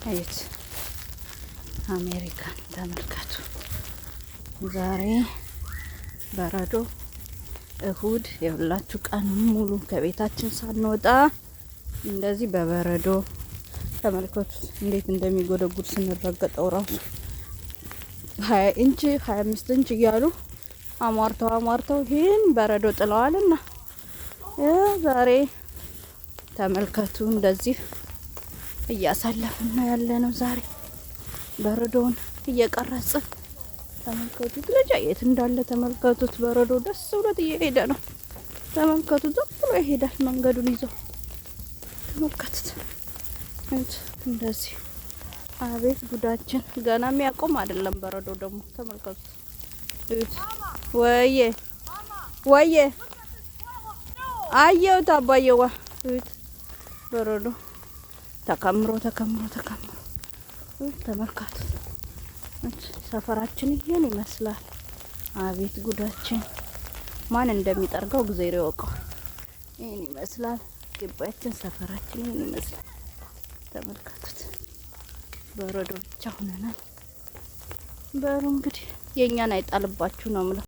አዩት አሜሪካን ተመልከቱ። ዛሬ በረዶ እሁድ የሁላችሁ ቀን ሙሉ ከቤታችን ሳንወጣ እንደዚህ በበረዶ ተመልከቱት እንዴት እንደሚጎደጉድ ስንረገጠው ራሱ 20 ኢንች 25 ኢንች እያሉ አሟርተው ይህን በረዶ ጥለዋልና ዛሬ ተመልከቱ እንደዚህ እያሳለፍን ነው ያለነው። ዛሬ በረዶውን እየቀረጽን ተመልከቱት። ልጅ የት እንዳለ ተመልከቱት። በረዶ ደስ ብሎት እየሄደ ነው። ተመልከቱት፣ ዝም ብሎ ይሄዳል መንገዱን ይዞ ተመልከቱት። እንደዚህ አቤት ጉዳችን! ገና የሚያቆም አይደለም በረዶ ደግሞ ተመልከቱት። ወየ አየሁት አባየዋ በረዶ ተከምሮ ተመልከቱት። ሰፈራችን ይሄን ይመስላል። አቤት ጉዳችን! ማን እንደሚጠርገው እግዚአብሔር ያውቀው። ይሄን ይመስላል ግቢያችን፣ ሰፈራችን ይሄን ይመስላል። ተመልከቱት። በረዶ ብቻ ሆነናል። በሩ እንግዲህ የኛን አይጣልባችሁ ነው የምለው።